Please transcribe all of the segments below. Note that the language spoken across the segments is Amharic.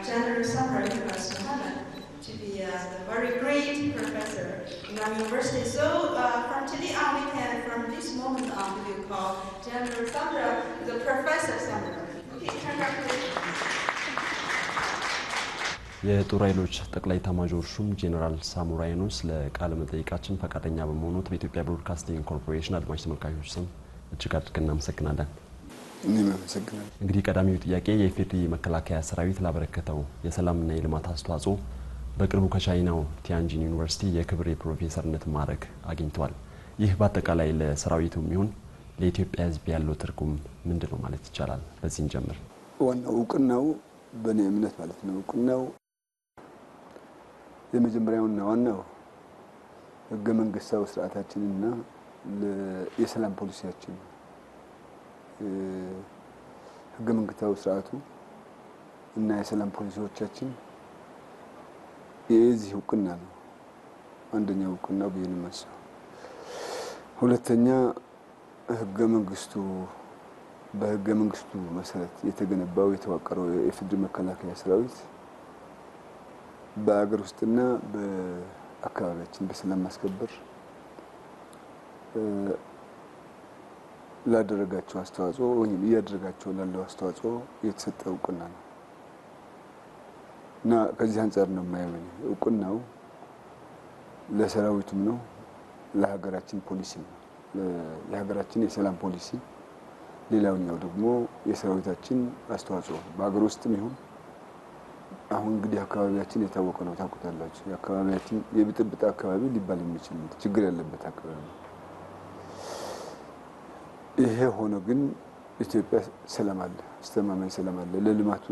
General Samra University Holland to be the very great professor in our university. So from today on, we can, from this moment on, we will call General Samra the Professor Samra. Okay, congratulations. የጦር ኃይሎች ጠቅላይ ኤታማዦር ሹም ጄኔራል ሳሞራ የኑስ ለቃለ መጠይቃችን ፈቃደኛ በመሆኑት በኢትዮጵያ ብሮድካስቲንግ ኮርፖሬሽን አድማጭ ተመልካቾች ስም እጅግ አድርገን እናመሰግናለን። እኔም አመሰግናለሁ። እንግዲህ ቀዳሚው ጥያቄ የኢፌዴሪ መከላከያ ሰራዊት ላበረከተው የሰላምና የልማት አስተዋጽኦ በቅርቡ ከቻይናው ቲያንጂን ዩኒቨርሲቲ የክብር የፕሮፌሰርነት ማዕረግ አግኝቷል። ይህ በአጠቃላይ ለሰራዊቱም ይሁን ለኢትዮጵያ ሕዝብ ያለው ትርጉም ምንድነው ማለት ይቻላል? በዚህን ጀምር። ዋናው እውቅናው በእኔ እምነት ማለት ነው እውቅናው የመጀመሪያውና ዋናው ህገ መንግስታዊ ስርዓታችንና የሰላም ፖሊሲያችን ህገ መንግስታዊ ስርዓቱ እና የሰላም ፖሊሲዎቻችን የዚህ እውቅና ነው። አንደኛው እውቅናው በየነመሰ ሁለተኛ ህገ መንግስቱ መሰረት የተገነባው የተዋቀረው የፌዴራል መከላከያ ሰራዊት በአገር ውስጥና በአካባቢያችን በሰላም ማስከበር ላደረጋቸው አስተዋጽኦ ወይም ያደረጋቸው ላለው አስተዋጽኦ የተሰጠው እውቅና ነው እና ከዚህ አንፃር ነው የማየው እውቅናው ለሰራዊቱም ነው ለሀገራችን ፖሊሲ ነው። የሀገራችን የሰላም ፖሊሲ ሌላውኛው ደግሞ የሰራዊታችን አስተዋጽኦ በአገር ውስጥም ይሁን አሁን እንግዲህ አካባቢያችን የታወቀ ነው ታውቁታላችሁ። የአካባቢያችን የብጥብጥ አካባቢ ሊባል የሚችል ችግር ያለበት አካባቢ ነው። ይሄ ሆኖ ግን ኢትዮጵያ ሰላም አለ፣ አስተማማኝ ሰላም አለ። ለልማቱ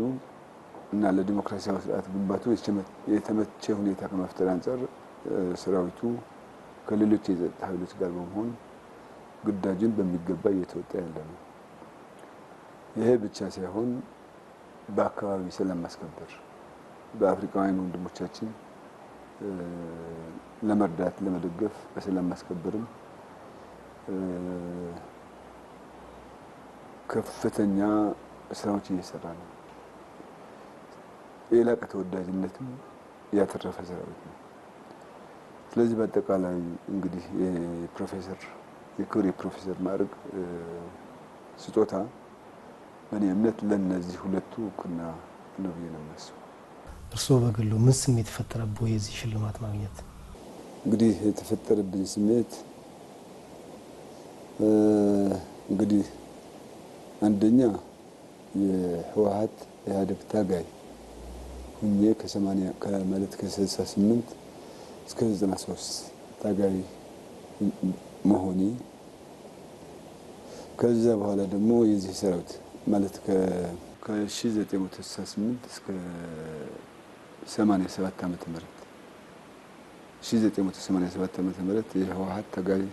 እና ለዲሞክራሲያዊ ስርዓት ግንባታው የተመቸ ሁኔታ ከመፍጠር አንፃር ሰራዊቱ ከሌሎች የጸጥታ ኃይሎች ጋር በመሆን ግዳጁን በሚገባ እየተወጣ ያለ ነው። ይሄ ብቻ ሳይሆን በአካባቢ ሰላም ማስከበር በአፍሪካውያን ወንድሞቻችን ለመርዳት ለመደገፍ በሰላም ማስከበርም ከፍተኛ ስራዎች እየሰራ ነው። የላቀ ተወዳጅነትም ያተረፈ ሰራዊት ነው። ስለዚህ በአጠቃላይ እንግዲህ የክብር የፕሮፌሰር ማዕረግ ስጦታ በእኔ እምነት ለነዚህ ሁለቱ እውቅና ነው ብዬ ነው የማስበው። እርስዎ በግሎ ምን ስሜት ፈጠረብዎ የዚህ ሽልማት ማግኘት? እንግዲህ የተፈጠረብኝ ስሜት እንግዲህ አንደኛ የህወሓት ኢህአዴግ ታጋይ ሁኜ ከ68 እስከ 93 ታጋይ መሆኔ ከዛ በኋላ ደግሞ የዚህ ሰራዊት ማለት ከ1968 እስከ 87 ዓመተ ምህረት 1987 ዓመተ ምህረት የህወሓት ታጋይ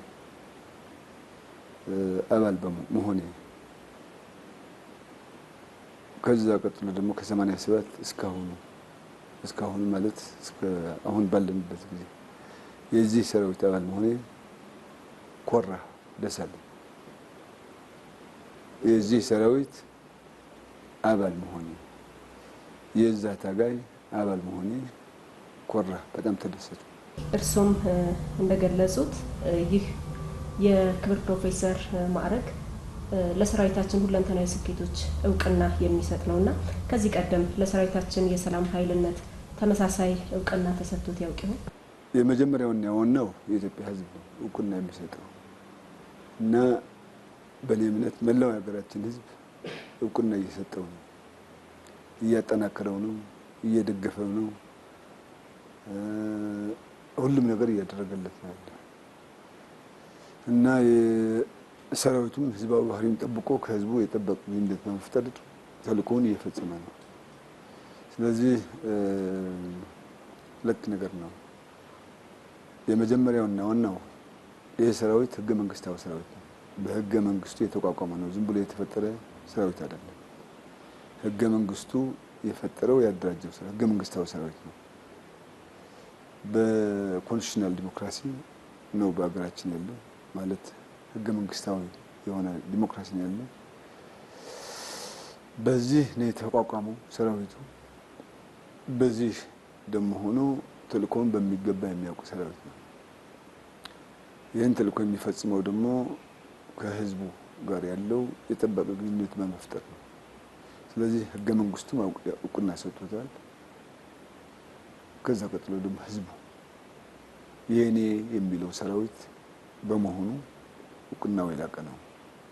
አባል በመሆኔ ከዛ ቀጥሎ ደግሞ ከ87 እስካሁን ማለት እስከ አሁን ባለንበት ጊዜ የዚህ ሰራዊት አባል መሆኔ ኮራ ደሳለ የዚህ ሰራዊት አባል መሆኔ የዛ ታጋይ አባል መሆኔ ኮራ በጣም ተደሰቱ። እርሶም እንደገለጹት ይህ የክብር ፕሮፌሰር ማዕረግ ለሰራዊታችን ሁለንተናዊ ስኬቶች እውቅና የሚሰጥ ነውና ከዚህ ቀደም ለሰራዊታችን የሰላም ኃይልነት ተመሳሳይ እውቅና ተሰጥቶት ያውቅ ይሆን? የመጀመሪያውና ዋናው የኢትዮጵያ ሕዝብ ነው እውቅና የሚሰጠው እና በእኔ እምነት መላው ሀገራችን ሕዝብ እውቅና እየሰጠው ነው፣ እያጠናከረው ነው፣ እየደገፈው ነው፣ ሁሉም ነገር እያደረገለት ነው እና ሰራዊቱም ህዝባዊ ባህሪውን ጠብቆ ከህዝቡ የጠበቀ ግንኙነት በመፍጠር ተልእኮውን እየፈጸመ ነው። ስለዚህ ሁለት ነገር ነው። የመጀመሪያውና ዋናው ይሄ ሰራዊት ህገ መንግስታዊ ሰራዊት ነው። በህገ መንግስቱ የተቋቋመ ነው። ዝም ብሎ የተፈጠረ ሰራዊት አይደለም። ህገ መንግስቱ የፈጠረው ያደራጀው ህገ መንግስታዊ ሰራዊት ነው። በኮንስቲቱሽናል ዲሞክራሲ ነው በአገራችን ያለው ማለት ህገ መንግስታዊ የሆነ ዲሞክራሲ ነው ያለው። በዚህ ነው የተቋቋመው ሰራዊቱ በዚህ ደሞ ሆኖ ተልእኮውን በሚገባ የሚያውቁ ሰራዊት ነው። ይህን ተልእኮ የሚፈጽመው ደግሞ ከህዝቡ ጋር ያለው የጠበቀ ግንኙነት በመፍጠር ነው። ስለዚህ ህገ መንግስቱ እውቅና ሰጥቶታል። ከዛ ቀጥሎ ደግሞ ህዝቡ የኔ የሚለው ሰራዊት በመሆኑ እውቅናው የላቀ ነው።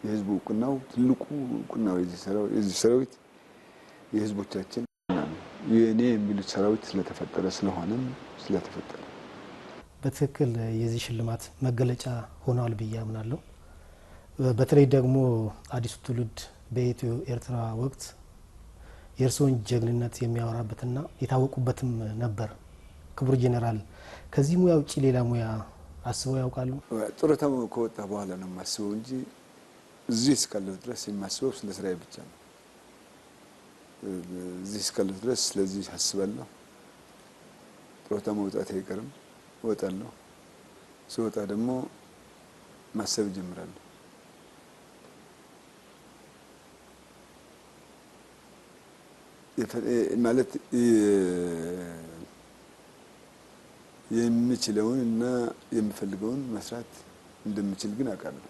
የህዝቡ እውቅናው ትልቁ እውቅናው የዚህ ሰራዊት የህዝቦቻችን ነው። የኔ የሚሉት ሰራዊት ስለተፈጠረ ስለተፈጠረ በትክክል የዚህ ሽልማት መገለጫ ሆኗል ብዬ አምናለሁ። በተለይ ደግሞ አዲሱ ትውልድ በኢትዮ ኤርትራ ወቅት የእርሶን ጀግንነት የሚያወራበትና የታወቁበትም ነበር። ክቡር ጄኔራል ከዚህ ሙያ ውጪ ሌላ ሙያ አስበው ያውቃሉ? ጡረታው ከወጣ በኋላ ነው የማስበው እንጂ እዚህ እስካለሁ ድረስ የማስበው ስለ ስራዬ ብቻ ነው። እዚህ እስካለሁ ድረስ ስለዚህ አስባለሁ። ጡረታ መውጣት አይቀርም፣ እወጣለሁ። ስወጣ ደግሞ ማሰብ ጀምራለሁ። ማለት የሚችለውን እና የሚፈልገውን መስራት እንደምችል ግን አውቃለሁ።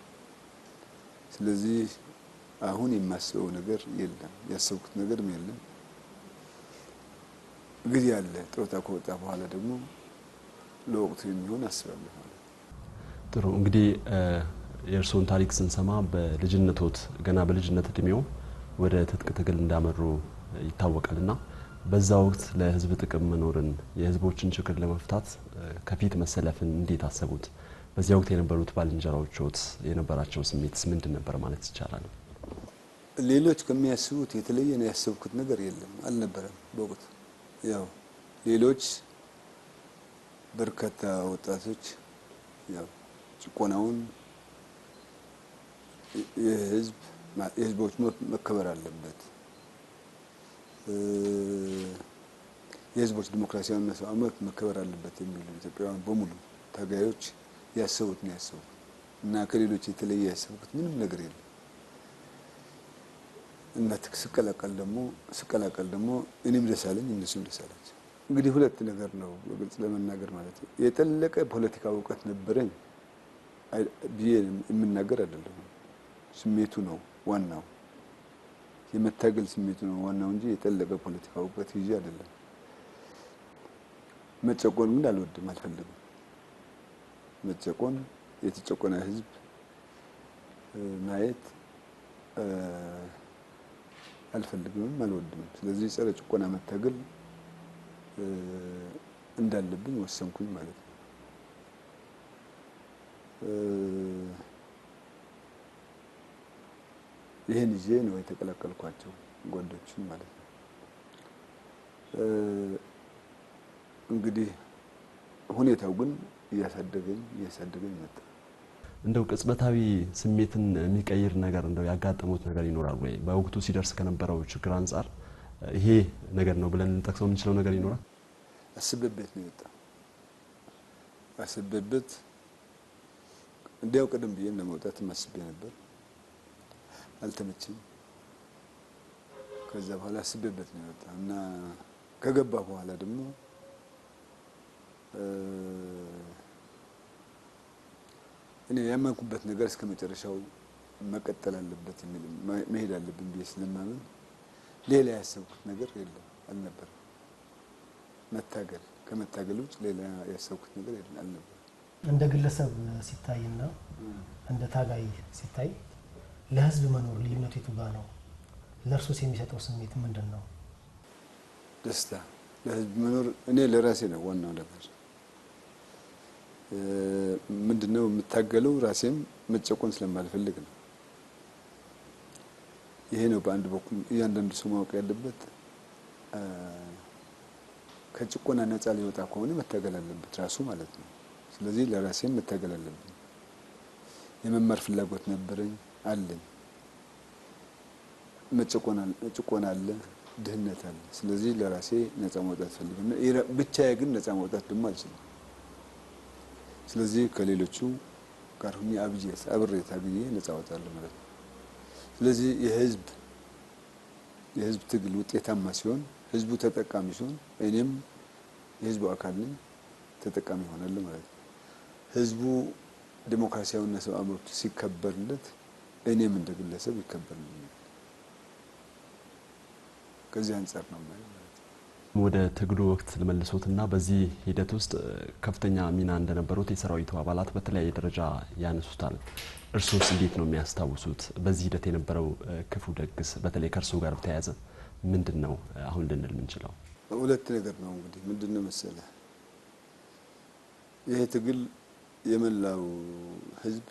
ስለዚህ አሁን የማስበው ነገር የለም፣ ያሰብኩት ነገርም የለም። ጊዜ አለ። ጡረታ ከወጣ በኋላ ደግሞ ለወቅቱ የሚሆን አስባለሁ። ጥሩ። እንግዲህ የእርሶን ታሪክ ስንሰማ በልጅነቶት ገና በልጅነት እድሜው ወደ ትጥቅ ትግል እንዳመሩ ይታወቃልና በዛ ወቅት ለህዝብ ጥቅም መኖርን የህዝቦችን ችግር ለመፍታት ከፊት መሰለፍን እንዴት አሰቡት? በዚያ ወቅት የነበሩት ባልንጀራዎችዎት የነበራቸው ስሜትስ ምንድን ነበር ማለት ይቻላል? ሌሎች ከሚያስቡት የተለየ ነው ያሰብኩት ነገር የለም፣ አልነበረም። በወቅቱ ያው ሌሎች በርካታ ወጣቶች ያው ጭቆናውን የህዝቦች መከበር አለበት፣ የህዝቦች ዲሞክራሲያዊ መብት መከበር አለበት የሚሉ ኢትዮጵያውያን በሙሉ ታጋዮች ያሰቡት ነው ያሰቡት እና ከሌሎች የተለየ ያሰቡት ምንም ነገር የለም። እና ስቀላቀል ደግሞ እኔም ደስ አለኝ እነሱም ደስ አላቸው። እንግዲህ ሁለት ነገር ነው በግልጽ ለመናገር ማለት ነው። የጠለቀ ፖለቲካ እውቀት ነበረኝ ብዬ የምናገር አይደለም። ስሜቱ ነው ዋናው፣ የመታገል ስሜቱ ነው ዋናው እንጂ የጠለቀ ፖለቲካ እውቀት ይዤ አይደለም። መጨቆን ምን አልወድም፣ አልፈልግም። መጨቆን የተጨቆነ ህዝብ ማየት አልፈልግም፣ አልወድም። ስለዚህ ጸረ ጭቆና መታገል እንዳለብኝ ወሰንኩኝ ማለት ነው። ይሄን ይዤ ነው የተቀላቀልኳቸው ጓዶችን ማለት ነው። እንግዲህ ሁኔታው ግን እያሳደገኝ መጣ። እንደው ቅጽበታዊ ስሜትን የሚቀይር ነገር እንደው ያጋጠሙት ነገር ይኖራል ወይ? በወቅቱ ሲደርስ ከነበረው ችግር አንፃር ይሄ ነገር ነው ብለን እንጠቅሰው የምንችለው ነገር ይኖራል? አስበበት ነው የወጣው። አስበበት እንዲያው ቀደም ብዬ ለመውጣት ማስቤ ነበር፣ አልተመቸኝ። ከዛ በኋላ አስበበት ነው የወጣው እና ከገባ በኋላ ደግሞ እኔ ያመንኩበት ነገር እስከ መጨረሻው መቀጠል አለበት የሚል መሄድ አለብኝ ብዬ ስለማምን ሌላ ያሰብኩት ነገር የለም፣ አልነበረም። መታገል ከመታገል ውጭ ሌላ ያሰብኩት ነገር የለም፣ አልነበረም። እንደ ግለሰብ ሲታይና እንደ ታጋይ ሲታይ ለህዝብ መኖር ልዩነቱ የቱ ጋር ነው? ለእርሶስ የሚሰጠው ስሜት ምንድን ነው? ደስታ። ለህዝብ መኖር እኔ ለራሴ ነው ዋናው ነገር። ምንድነው የምታገለው? ራሴም መጨቆን ስለማልፈልግ ነው። ይሄ ነው በአንድ በኩል እያንዳንዱ ሰው ማወቅ ያለበት። ከጭቆና ነፃ ሊወጣ ከሆነ መታገል አለበት ራሱ ማለት ነው። ስለዚህ ለራሴም መታገል አለብኝ። የመማር ፍላጎት ነበረኝ አለኝ። መጨቆን አለ፣ ድህነት አለ። ስለዚህ ለራሴ ነፃ መውጣት ፈልጋለሁ። ብቻዬ ግን ነፃ መውጣት ደግሞ አልችልም። ስለዚህ ከሌሎቹ ጋር ሁኜ አብሬ ታግዬ ነፃ ወጣለሁ ማለት ነው። ስለዚህ የህዝብ ትግል ውጤታማ ሲሆን ህዝቡ ተጠቃሚ ሲሆን እኔም የህዝቡ አካል ነኝ ተጠቃሚ ሆናል ማለት ነው። ህዝቡ ዲሞክራሲያዊና ሰብአዊ መብት ሲከበርለት እኔም እንደግለሰብ ይከበርልኛል። ከዚህ አንፃር ነው ማለት ነው። ወደ ትግሉ ወቅት ለመልሶትና በዚህ ሂደት ውስጥ ከፍተኛ ሚና እንደነበሩት የሰራዊቱ አባላት በተለያየ ደረጃ ያነሱታል። እርሶስ እንዴት ነው የሚያስታውሱት? በዚህ ሂደት የነበረው ክፉ ደግስ በተለይ ከእርሶ ጋር በተያያዘ ምንድነው አሁን ልንል የምንችለው? ሁለት ነገር ነው እንግዲህ ምንድነው መሰለ ይሄ ትግል የመላው ህዝብ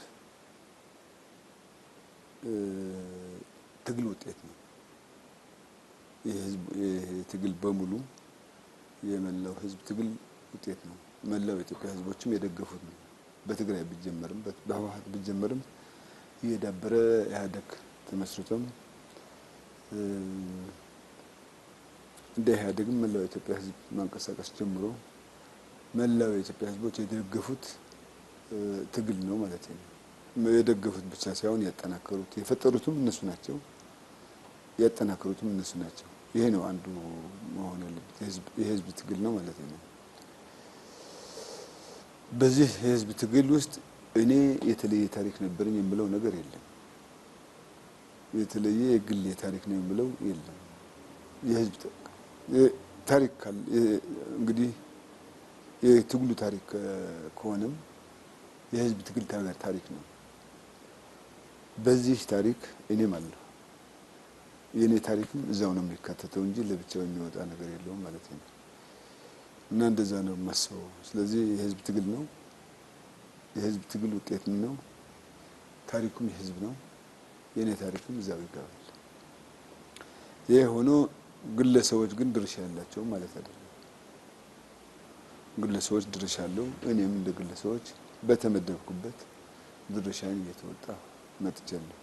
ትግል ውጤት ነው። የትግል በሙሉ የመላው ህዝብ ትግል ውጤት ነው። መላው የኢትዮጵያ ህዝቦችም የደገፉት ነው። በትግራይ ቢጀመርም በህወሓት ቢጀመርም የዳበረ ኢህአዴግ ተመስርቶም እንደ ኢህአዴግም መላው የኢትዮጵያ ህዝብ ማንቀሳቀስ ጀምሮ መላው የኢትዮጵያ ህዝቦች የደገፉት ትግል ነው ማለት ነው። የደገፉት ብቻ ሳይሆን ያጠናከሩት የፈጠሩትም እነሱ ናቸው። ያጠናከሩትም እነሱ ናቸው። ይሄ ነው አንዱ መሆን ያለበት የህዝብ ትግል ነው ማለት ነው። በዚህ የህዝብ ትግል ውስጥ እኔ የተለየ ታሪክ ነበርኝ የምለው ነገር የለም። የተለየ የግል ታሪክ ነው የምለው የለም። የህዝብ ታሪክ እንግዲህ የትግሉ ታሪክ ከሆነም የህዝብ ትግል ታሪክ ነው። በዚህ ታሪክ እኔም አለሁ። የኔ ታሪክም እዛው ነው የሚካተተው እንጂ ለብቻው የሚወጣ ነገር የለውም ማለት ነው። እና እንደዛ ነው የማስበው። ስለዚህ የህዝብ ትግል ነው። የህዝብ ትግል ውጤት ነው። ታሪኩም የህዝብ ነው። የኔ ታሪክም እዛው ይገባል። ይሄ ሆኖ ግለሰቦች ግን ድርሻ ያላቸው ማለት አይደለም። ግለሰቦች ድርሻ አለው። እኔም እንደ ግለሰቦች በተመደብኩበት ድርሻዬን እየተወጣ መጥቻለሁ።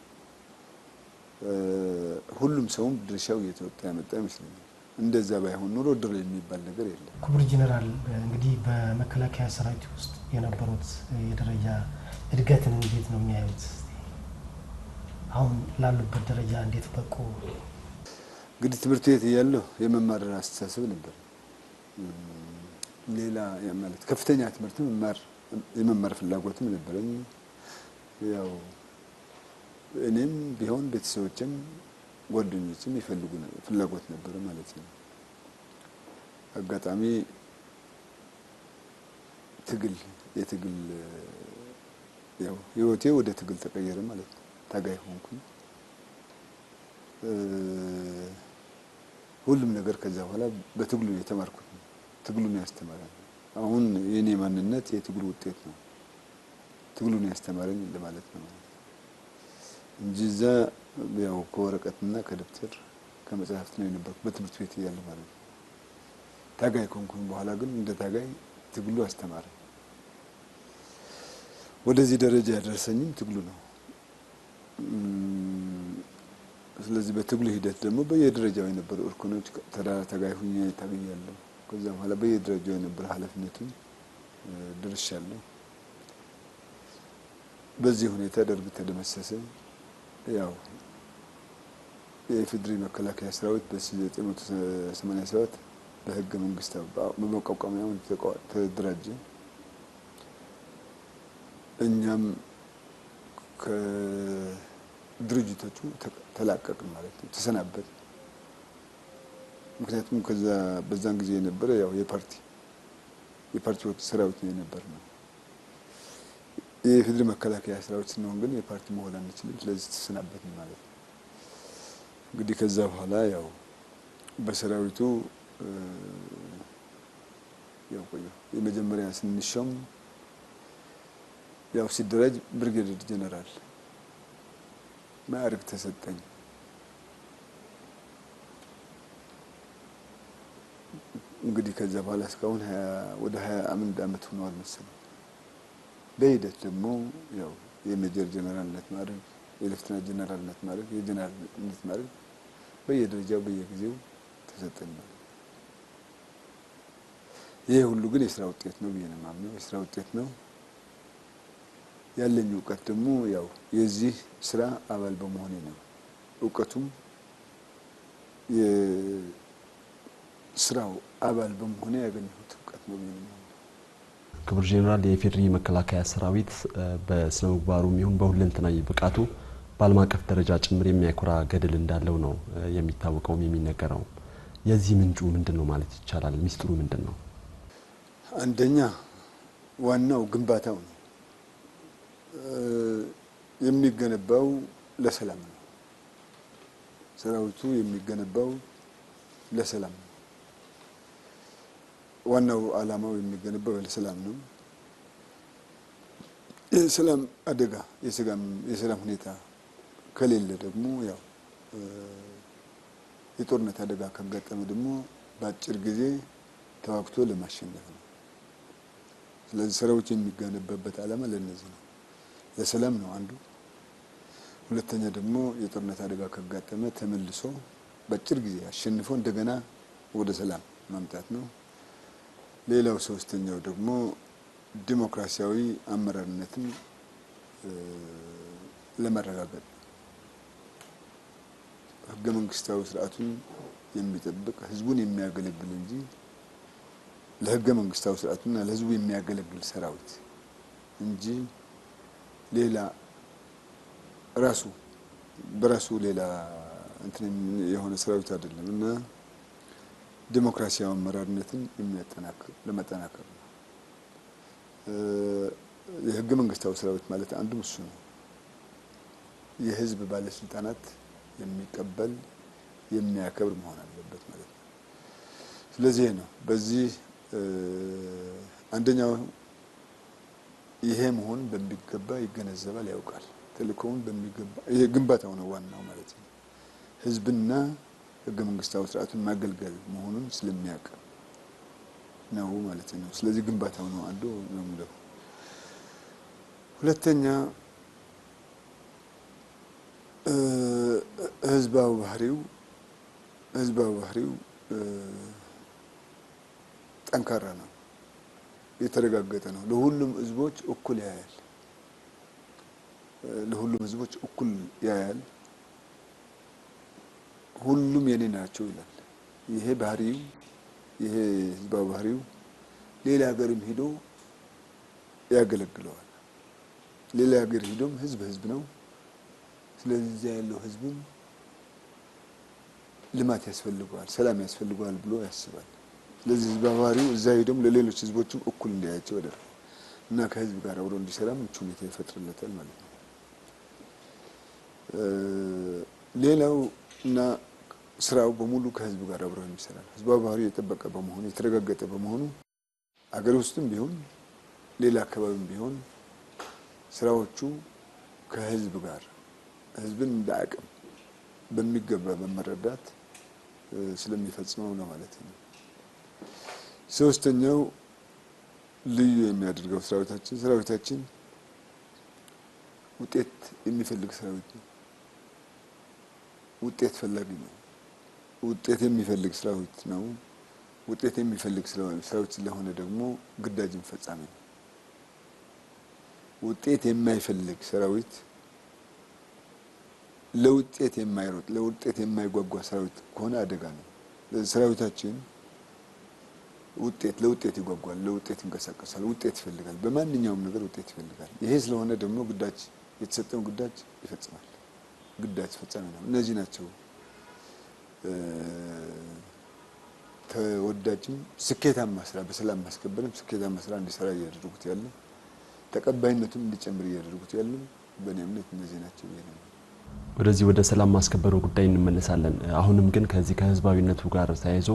ሁሉም ሰውም ድርሻው እየተወጣ ያመጣ ይመስለኛል። እንደዛ ባይሆን ኑሮ ድል የሚባል ነገር የለም። ክቡር ጄኔራል እንግዲህ በመከላከያ ሰራዊት ውስጥ የነበሩት የደረጃ እድገትን እንዴት ነው የሚያዩት? አሁን ላሉበት ደረጃ እንዴት በቁ? እንግዲህ ትምህርት ቤት እያለሁ የመማር አስተሳሰብ ነበር። ሌላ ማለት ከፍተኛ ትምህርት የመማር ፍላጎትም ነበረኝ። ያው እኔም ቢሆን ቤተሰቦችም ጓደኞችም ይፈልጉ ነበር ፍላጎት ነበር ማለት ነው። አጋጣሚ የትግል ያው ህይወቴ ወደ ትግል ተቀየረ ማለት ነው። ታጋይ ሆንኩኝ። ሁሉም ነገር ከዛ በኋላ በትግሉ የተማርኩት ትግሉን ያስተማረኝ። አሁን የኔ ማንነት የትግሉ ውጤት ነው። ትግሉን ያስተማረኝ ለማለት ነው እንጂ እዛ ያው ከወረቀትና ከደብተር ከመጽሐፍት ነው የነበርኩት በትምህርት ቤት እያለሁ ማለት ነው። ታጋይ ከሆንኩኝ በኋላ ግን እንደ ታጋይ ትግሉ አስተማረኝ። ወደዚህ ደረጃ ያደረሰኝም ትግሉ ነው። ስለዚህ በትግሉ ሂደት ደግሞ በየደረጃው የነበሩ እርከኖች ታጋይ ሆኜ ታግያለሁ። ከዛ በኋላ በየደረጃው የነበረ ኃላፊነቱን ድርሻለሁ። በዚህ ሁኔታ ደርግ ተደመሰሰ። ያው የኢፌዴሪ መከላከያ ሰራዊት በ1987 በህገ መንግስት በመቋቋሚያው ተደራጀ። እኛም ከድርጅቶቹ ተላቀቅን ማለት ነው፣ ተሰናበት። ምክንያቱም በዛን ጊዜ የነበረ ያው የፓርቲው ሰራዊት ነው የነበረው። የኢፌዴሪ መከላከያ ሰራዊት ስንሆን ግን የፓርቲ መሆን አንችልም። ስለዚህ ተሰናበትን ማለት ነው። እንግዲህ ከዛ በኋላ ያው በሰራዊቱ ያው የመጀመሪያ ስንሾም ያው ሲደራጅ ብርጌዴር ጄኔራል ማዕረግ ተሰጠኝ። እንግዲህ ከዛ በኋላ እስካሁን ወደ 21 አመት ሆኗል መሰለኝ። በሂደት ደግሞ ያው የሜጀር ጄኔራልነት ማዕረግ፣ የሌፍተናንት ጄኔራልነት ማዕረግ፣ የጄኔራልነት ማዕረግ በየደረጃው በየጊዜው ተሰጠኝ ማለት ነው። ይሄ ሁሉ ግን የስራ ውጤት ነው ብዬ ነው የማምነው። የስራ ውጤት ነው። ያለኝ እውቀት ደግሞ ያው የዚህ ስራ አባል በመሆኔ ነው። እውቀቱም ስራው አባል በመሆኔ ያገኘሁት እውቀት ነው። ክቡር ጄኔራል የኢፌዴሪ መከላከያ ሰራዊት በስነ ምግባሩም ይሁን በሁለንተናዊ ብቃቱ በዓለም አቀፍ ደረጃ ጭምር የሚያኮራ ገድል እንዳለው ነው የሚታወቀው የሚነገረው። የዚህ ምንጩ ምንድነው ማለት ይቻላል? ሚስጥሩ ምንድነው? አንደኛ ዋናው ግንባታው ነው። የሚገነባው ለሰላም ነው። ሰራዊቱ የሚገነባው ለሰላም ነው። ዋናው ዓላማው የሚገነባው ለሰላም ነው። የሰላም አደጋ የሰላም ሁኔታ ከሌለ ደግሞ ያው የጦርነት አደጋ ካጋጠመ ደግሞ በአጭር ጊዜ ተዋግቶ ለማሸነፍ ነው። ስለዚህ ሰራዊቱ የሚገነባበት ዓላማ ለነዚህ ነው። ለሰላም ነው አንዱ። ሁለተኛ ደግሞ የጦርነት አደጋ ካጋጠመ ተመልሶ በአጭር ጊዜ አሸንፎ እንደገና ወደ ሰላም ማምጣት ነው። ሌላው ሶስተኛው ደግሞ ዲሞክራሲያዊ አመራርነትን ለማረጋገጥ ህገ መንግስታዊ ስርዓቱን የሚጠብቅ ህዝቡን የሚያገለግል እንጂ ለህገ መንግስታዊ ስርዓቱና ለህዝቡ የሚያገለግል ሰራዊት እንጂ ሌላ በራሱ ሌላ እንትን የሆነ ሰራዊት አይደለም እና ዲሞክራሲያዊ አመራርነትን ለማጠናከር ነው። የህገ መንግስታዊ ሰራዊት ማለት አንዱ እሱ ነው። የህዝብ ባለስልጣናት የሚቀበል የሚያከብር መሆን አለበት ማለት ነው። ስለዚህ ነው በዚህ አንደኛው ይሄ መሆን በሚገባ ይገነዘባል፣ ያውቃል። ተልእኮውን በሚገባ ይሄ ግንባታው ነው ዋናው ማለት ነው። ህዝብና ህገ መንግስታዊ ስርዓቱን ማገልገል መሆኑን ስለሚያውቅ ነው ማለት ነው። ስለዚህ ግንባታው ነው አንዱ ነው ማለት ነው። ሁለተኛ ህዝባዊ ባህሪው ጠንካራ ነው፣ የተረጋገጠ ነው። ለሁሉም ህዝቦች እኩል ያያል። ሁሉም የኔ ናቸው ይላል። ይሄ ህዝባዊ ባህሪው ሌላ ሀገርም ሄዶ ያገለግለዋል። ሌላ ሀገር ሄዶም ህዝብ ነው። ስለዚህ ያለው ህዝብም ልማት ያስፈልገዋል፣ ሰላም ያስፈልገዋል ብሎ ያስባል። ስለዚህ ህዝባዊ ባህሪው እዛ ሄዶም ለሌሎች ህዝቦችም እኩል እንዲያያቸው ያደርጋል እና ከህዝብ ጋር አብሮ እንዲሰራ ምቹ ሁኔታ ይፈጥርለታል ማለት ነው። ሌላው እና ስራው በሙሉ ከህዝብ ጋር አብሮ የሚሰራ ህዝባዊ ባህሪው የጠበቀ በመሆኑ የተረጋገጠ በመሆኑ አገር ውስጥም ቢሆን ሌላ አካባቢም ቢሆን ስራዎቹ ከህዝብ ጋር ህዝብን እንዳያቅም በሚገባ በመረዳት ስለሚፈጽመው ነው ማለት ነው። ሶስተኛው ልዩ የሚያደርገው ሰራዊታችን ውጤት የሚፈልግ ሰራዊት ነው። ውጤት ፈላጊ ነው። ውጤት የሚፈልግ ሰራዊት ነው። ውጤት የሚፈልግ ሰራዊት ስለሆነ ደግሞ ግዳጅን ፈጻሚ ነው። ውጤት የማይፈልግ ሰራዊት ለውጤት የማይሮጥ ለውጤት የማይጓጓ ሰራዊት ከሆነ አደጋ ነው። ሰራዊታችን ለውጤት ይጓጓል፣ ለውጤት ይንቀሳቀሳል፣ ውጤት ይፈልጋል። በማንኛውም ነገር ውጤት ይፈልጋል። ይሄ ስለሆነ ደግሞ ግዳጅ የተሰጠውን ግዳጅ ይፈጽማል። ግዳጅ ፈጻሚ ነው። እነዚህ ናቸው ተወዳጅም ስኬታማ ስራ በሰላም ማስከበርም ስኬታማ ስራ እንዲሰራ እያደረጉት ያለ ተቀባይነቱም እንዲጨምር እያደረጉት ያለ በእኔ እምነት እነዚህ ናቸው። ወደዚህ ወደ ሰላም ማስከበሩ ጉዳይ እንመለሳለን። አሁንም ግን ከዚህ ከህዝባዊነቱ ጋር ተያይዞ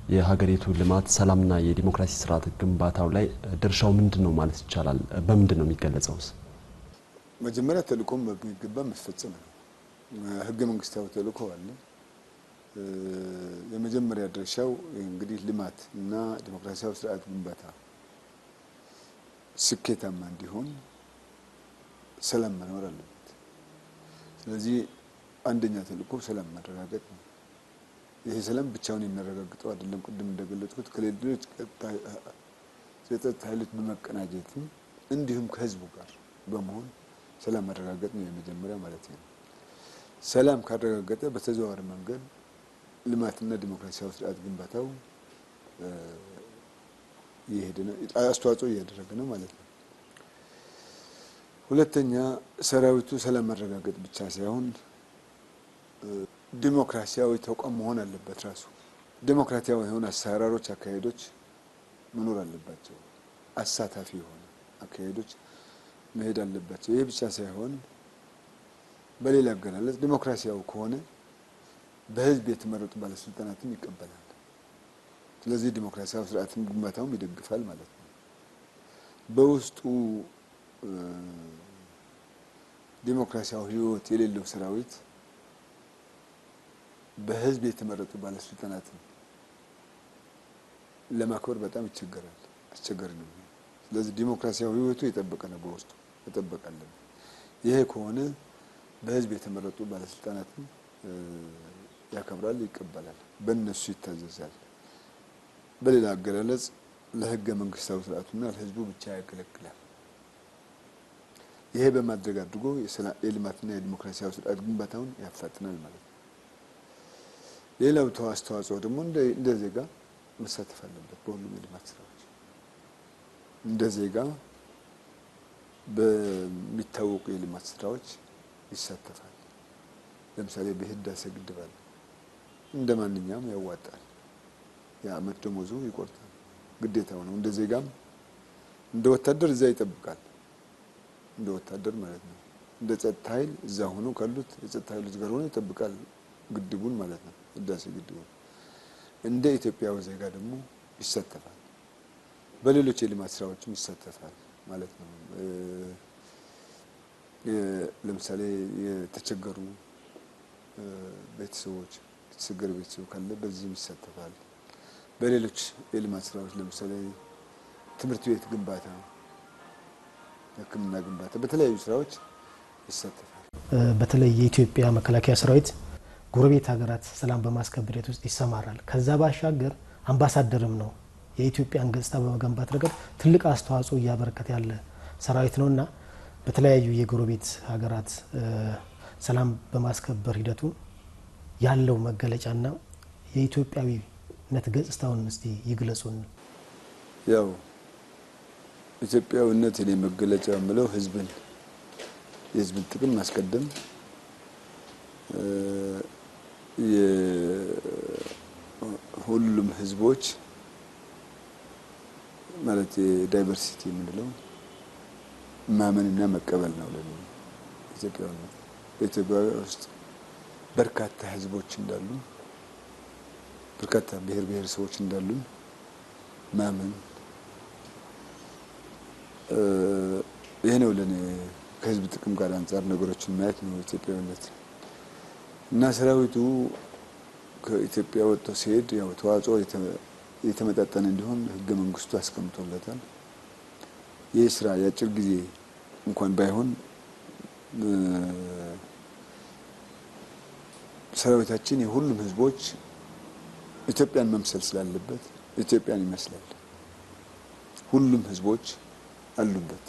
የሀገሪቱ ልማት ሰላምና የዲሞክራሲ ስርዓት ግንባታው ላይ ድርሻው ምንድነው ማለት ይቻላል? በምንድነው የሚገለጸውስ? መጀመሪያ ተልእኮም በሚገባ መፈጸም ነው። ህገ መንግስታዊ ተልእኮ አለ። የመጀመሪያ ድርሻው እንግዲህ ልማት እና ዲሞክራሲያዊ ስርዓት ግንባታ ስኬታማ እንዲሆን ሰላም መኖር አለበት። ስለዚህ አንደኛ ተልእኮ ሰላም ማረጋገጥ ነው። ይሄ ሰላም ብቻውን የሚያረጋግጠው አይደለም። ቅድም እንደገለጽኩት ከሌሎች የጸጥታ ኃይሎች በመቀናጀት እንዲሁም ከህዝቡ ጋር በመሆን ሰላም ማረጋገጥ ነው የመጀመሪያ ማለት ነው። ሰላም ካረጋገጠ በተዘዋዋሪ መንገድ ልማትና ዲሞክራሲያዊ ስርዓት ግንባታው ይሄድና አስተዋጽኦ እያደረገ ነው ማለት ነው። ሁለተኛ ሰራዊቱ ሰላም ማረጋገጥ ብቻ ሳይሆን ዲሞክራሲያዊ ተቋም መሆን አለበት። ራሱ ዲሞክራሲያዊ የሆኑ አሰራሮች፣ አካሄዶች መኖር አለባቸው። አሳታፊ የሆኑ አካሄዶች መሄድ አለባቸው። ይሄ ብቻ ሳይሆን በሌላ አገላለጽ ዲሞክራሲያዊ ከሆነ በህዝብ የተመረጡ ባለስልጣናትን ይቀበላል። ስለዚህ ዲሞክራሲያዊ ስርዓትን ግንባታውን ይደግፋል ማለት ነው። በውስጡ ዲሞክራሲያዊ ህይወት የሌለው ሰራዊት በህዝብ የተመረጡ ባለስልጣናትን ለማክበር በጣም ይቸገራል፣ አስቸጋሪ ነው። ስለዚህ ዲሞክራሲያዊ ህይወቱ የጠበቀ ነው፣ በውስጡ ተጠበቃለን። ይሄ ከሆነ በህዝብ የተመረጡ ባለስልጣናትን ያከብራል፣ ይቀበላል፣ በእነሱ ይታዘዛል። በሌላ አገላለጽ ለህገ መንግስታዊ ስርዓቱና ለህዝቡ ብቻ ያገለግላል። ይሄ በማድረግ አድርጎ የልማትና የዲሞክራሲያዊ ስርዓት ግንባታውን ያፋጥናል ማለት ነው። ሌላው አስተዋጽኦ ደግሞ እንደ ዜጋ መሳተፍ አለበት። በሁሉም የልማት ስራዎች እንደ ዜጋ በሚታወቁ የልማት ስራዎች ይሳተፋል። ለምሳሌ በህዳሴ ግድብ አለ፣ እንደማንኛውም ያዋጣል። የአመት ደሞዙ ይቆርጣል፣ ግዴታው ነው። እንደ ዜጋም እንደ ወታደር እዛ ይጠብቃል፣ እንደ ወታደር ማለት ነው። እንደ ጸጥታ ኃይል እዛ ሆኖ ካሉት የጸጥታ ኃይሎች ጋር ሆኖ ይጠብቃል ግድቡን ማለት ነው፣ ህዳሴ ግድቡን። እንደ ኢትዮጵያዊ ዜጋ ደግሞ ይሳተፋል፣ በሌሎች የልማት ስራዎችም ይሳተፋል ማለት ነው። ለምሳሌ የተቸገሩ ቤተሰቦች፣ የተቸገረ ቤተሰብ ካለ በዚህም ይሳተፋል። በሌሎች የልማት ስራዎች ለምሳሌ ትምህርት ቤት ግንባታ፣ ሕክምና ግንባታ፣ በተለያዩ ስራዎች ይሳተፋል። በተለይ የኢትዮጵያ መከላከያ ሰራዊት ጎረቤት ሀገራት ሰላም በማስከበር ውስጥ ይሰማራል። ከዛ ባሻገር አምባሳደርም ነው። የኢትዮጵያን ገጽታ በመገንባት ረገድ ትልቅ አስተዋጽኦ እያበረከተ ያለ ሰራዊት ነውና በተለያዩ የጎረቤት ሀገራት ሰላም በማስከበር ሂደቱ ያለው መገለጫና የኢትዮጵያዊነት ገጽታውን እስቲ ይግለጹን። ያው ኢትዮጵያዊነት የኔ መገለጫ የምለው የህዝብን ጥቅም ማስቀደም፣ የሁሉም ህዝቦች ማለት የዳይቨርሲቲ የምንለው ማመንና መቀበል ነው። ለኢትዮጵያዊነት በኢትዮጵያ ውስጥ በርካታ ህዝቦች እንዳሉ፣ በርካታ ብሔር ብሔረሰቦች እንዳሉ ማመን፣ ይሄ ነው ለኔ ከህዝብ ጥቅም ጋር አንፃር ነገሮችን ማየት ነው ኢትዮጵያዊነት። እና ሰራዊቱ ከኢትዮጵያ ወጥቶ ሲሄድ ያው ተዋጽኦ የተመጣጠነ እንዲሆን ህገ መንግስቱ አስቀምጦለታል። ይህ ስራ የአጭር ጊዜ እንኳን ባይሆን ሰራዊታችን የሁሉም ህዝቦች ኢትዮጵያን መምሰል ስላለበት ኢትዮጵያን ይመስላል። ሁሉም ህዝቦች አሉበት።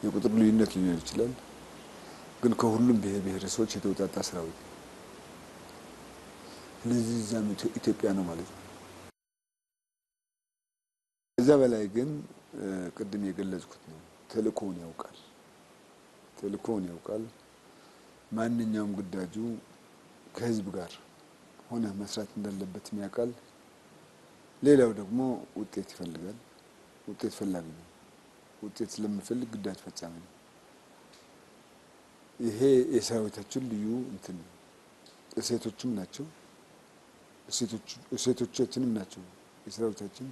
የቁጥር ልዩነት ሊኖር ይችላል፣ ግን ከሁሉም ብሔር ብሔረሰቦች የተውጣጣ ሰራዊት ነው። ስለዚህ ዛም ኢትዮጵያ ነው ማለት ነው። ከዛ በላይ ግን ቅድም የገለጽኩት ነው፣ ተልእኮውን ያውቃል። ማንኛውም ግዳጁ ከህዝብ ጋር ሆነ መስራት እንዳለበት ያውቃል። ሌላው ደግሞ ውጤት ይፈልጋል። ውጤት ፈላጊ ነው። ውጤት ስለሚፈልግ ግዳጅ ፈጻሚ ነው። ይሄ የሰራዊታችን ልዩ እንትን እሴቶችም ናቸው። እሴቶቻችንም ናቸው የሰራዊታችን።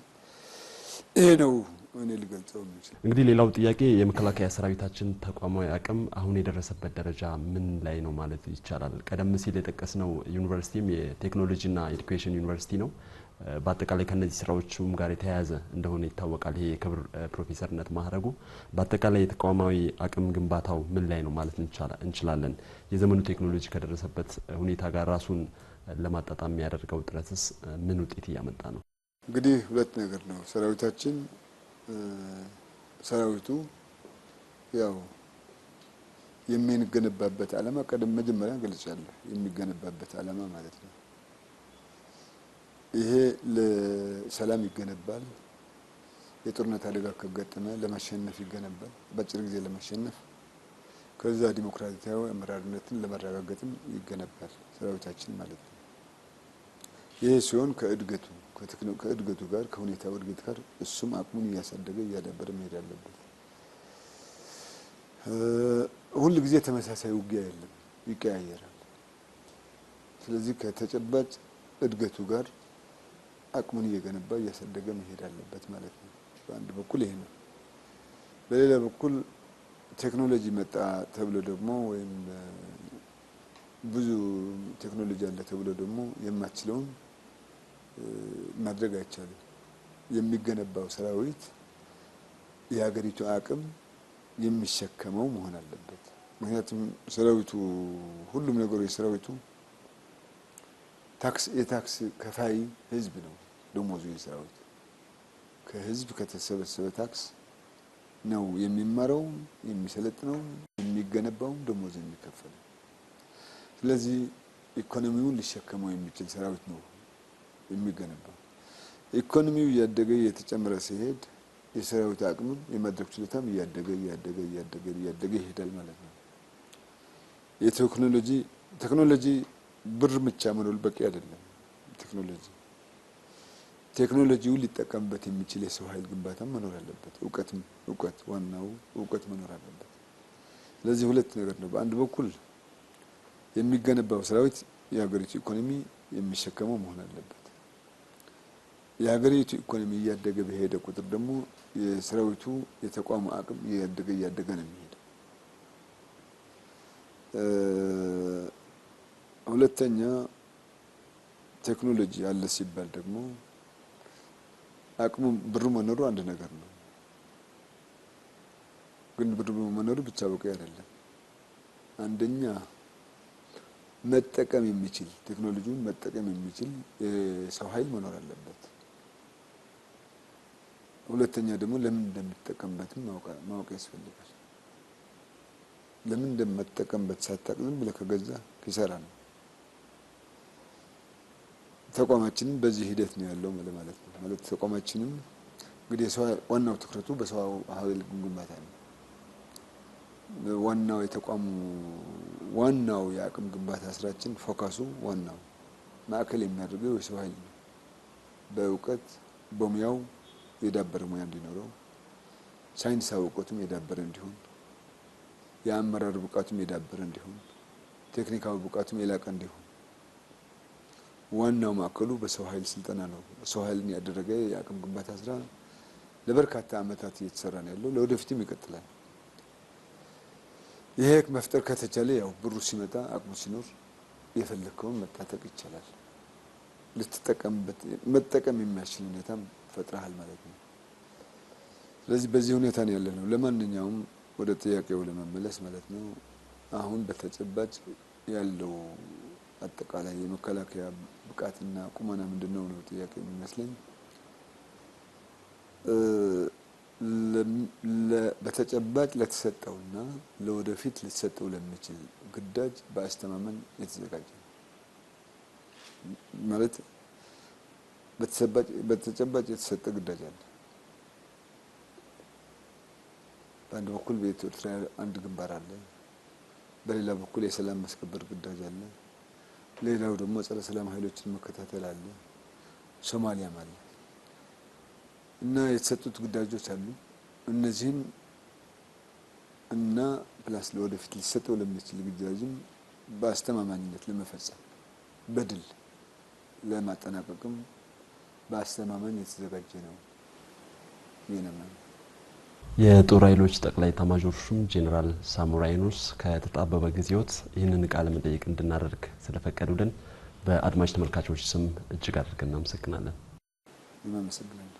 ይሄ ነው እኔ ልገልጸው የምችለው። እንግዲህ ሌላው ጥያቄ የመከላከያ ሰራዊታችን ተቋማዊ አቅም አሁን የደረሰበት ደረጃ ምን ላይ ነው ማለት ይቻላል? ቀደም ሲል የጠቀስነው ዩኒቨርሲቲም የቴክኖሎጂና ኤዱኬሽን ዩኒቨርሲቲ ነው። በአጠቃላይ ከነዚህ ስራዎችም ጋር የተያያዘ እንደሆነ ይታወቃል። ይሄ የክብር ፕሮፌሰርነት ማዕረጉ በአጠቃላይ የተቋማዊ አቅም ግንባታው ምን ላይ ነው ማለት እንችላለን? የዘመኑ ቴክኖሎጂ ከደረሰበት ሁኔታ ጋር ራሱን ለማጣጣም የሚያደርገው ጥረትስ ምን ውጤት እያመጣ ነው? እንግዲህ ሁለት ነገር ነው። ሰራዊቱ ያው የሚገነባበት ዓላማ ቀደም መጀመሪያ ገልጫለሁ። የሚገነባበት ዓላማ ማለት ነው ይሄ ለሰላም ይገነባል። የጦርነት አደጋ ከገጠመ ለማሸነፍ ይገነባል። በአጭር ጊዜ ለማሸነፍ ከዛ ዲሞክራሲያዊ አመራርነትን ለማረጋገጥም ይገነባል ሰራዊታችን ማለት ነው። ይሄ ሲሆን ከእድገቱ ጋር ከሁኔታው እድገት ጋር እሱም አቅሙን እያሳደገ እያዳበረ መሄድ አለበት። ሁሉ ጊዜ ተመሳሳይ ውጊያ የለም፣ ይቀያየራል። ስለዚህ ከተጨባጭ እድገቱ ጋር አቅሙን እየገነባ እያሳደገ መሄድ አለበት ማለት ነው። በአንድ በኩል ይሄ ነው። በሌላ በኩል ቴክኖሎጂ መጣ ተብሎ ደግሞ ወይም ብዙ ቴክኖሎጂ አለ ተብሎ ደግሞ የማትችለውን ማድረግ አይቻልም። የሚገነባው ሰራዊት የሀገሪቱ አቅም የሚሸከመው መሆን አለበት። ምክንያቱም ሰራዊቱ ሁሉም ነገር የሰራዊቱ የታክስ ከፋይ ህዝብ ነው። ደሞዙ የሰራዊት ከህዝብ ከተሰበሰበ ታክስ ነው የሚማረው፣ የሚሰለጥነው፣ የሚገነባው፣ ደሞዝ የሚከፈለው። ስለዚህ ኢኮኖሚውን ሊሸከመው የሚችል ሰራዊት ነው የሚገነባው። ኢኮኖሚው እያደገ እየተጨመረ ሲሄድ የሰራዊት አቅም የማድረግ ችሎታም እያደገ ይሄዳል ማለት ነው። ቴክኖሎጂ ብር ብቻ መኖር በቂ አይደለም። ቴክኖሎጂው ሊጠቀምበት የሚችል የሰው ኃይል ግንባታ መኖር አለበት። ዋናው እውቀት መኖር አለበት። ስለዚህ ሁለት ነገር ነው። በአንድ በኩል የሚገነባው ሰራዊት የሀገሪቱ ኢኮኖሚ የሚሸከመው መሆን አለበት። የሀገሪቱ ኢኮኖሚ እያደገ በሄደ ቁጥር ደግሞ የሰራዊቱ የተቋሙ አቅም እያደገ ነው የሚሄደው። ሁለተኛ ቴክኖሎጂ አለ ሲባል ደግሞ አቅሙ ብሩ መኖሩ አንድ ነገር ነው። ግን ብሩ መኖሩ ብቻ በቂ አይደለም። አንደኛ መጠቀም የሚችል ቴክኖሎጂውን መጠቀም የሚችል የሰው ኃይል መኖር አለበት። ሁለተኛ ደግሞ ለምን እንደምትጠቀምበትም ማወቅ ያስፈልጋል። ለምን እንደምትጠቀምበት ሳታውቅ ብለህ ከገዛ ኪሳራ ነው። ተቋማችንን በዚህ ሂደት ነው ያለው ማለት ነው። ማለት ተቋማችንን እንግዲህ ዋናው ትኩረቱ በሰው ኃይል ግንባታ ነው። ዋናው የአቅም ግንባታ ስራችን ፎከሱ ዋናው ማዕከል የሚያደርገው የሰው ኃይል ነው። በእውቀት በሙያው የዳበረ ሙያ እንዲኖረው፣ ሳይንሳዊ እውቀቱም የዳበረ እንዲሆን፣ የአመራር ብቃቱም የዳበረ እንዲሆን፣ ቴክኒካዊ ብቃቱም የላቀ እንዲሆን ዋናው ማዕከሉ በሰው ኃይል ስልጠና ነው። ሰው ኃይልን ያደረገ የአቅም ግንባታ ስራ ለበርካታ አመታት እየተሰራ ነው ያለው፣ ለወደፊትም ይቀጥላል። ይሄ መፍጠር ከተቻለ ያው ብሩ ሲመጣ አቅሙ ሲኖር የፈለከውን መታጠቅ ይቻላል። መጠቀም የሚያስችል ሁኔታም ፈጥረሃል ማለት ነው። ስለዚህ በዚህ ሁኔታ ነው ያለነው። ለማንኛውም ወደ ጥያቄው ለመመለስ ማለት ነው አሁን በተጨባጭ ያለው አጠቃላይ የመከላከያ ብቃትና ቁመና ምንድነው ነው ጥያቄ የሚመስለኝ። በተጨባጭ ለተሰጠውና ለወደፊት ሊሰጠው ለሚችል ግዳጅ በአስተማመን የተዘጋጀ ማለት በተጨባጭ የተሰጠ ግዳጅ አለ። በአንድ በኩል በኤርትራ አንድ ግንባር አለ፣ በሌላ በኩል የሰላም ማስከበር ግዳጅ አለ፣ ሌላው ደግሞ ጸረ ሰላም ኃይሎችን መከታተል አለ፣ ሶማሊያም አለ እና የተሰጡት ግዳጆች አሉ። እነዚህን እና ፕላስ ለወደፊት ሊሰጠው ለሚችል ግዳጅም በአስተማማኝነት ለመፈጸም በድል ለማጠናቀቅም በአስተማማኝ የተዘጋጀ ነው የነማን የጦር ኃይሎች ጠቅላይ ኤታማዦር ሹም ጄኔራል ሳሞራ የኑስ ከተጣበበ ጊዜዎት ይህንን ቃለ መጠይቅ እንድናደርግ ስለፈቀዱልን በአድማጭ ተመልካቾች ስም እጅግ አድርገን እናመሰግናለን። እናመሰግናለን።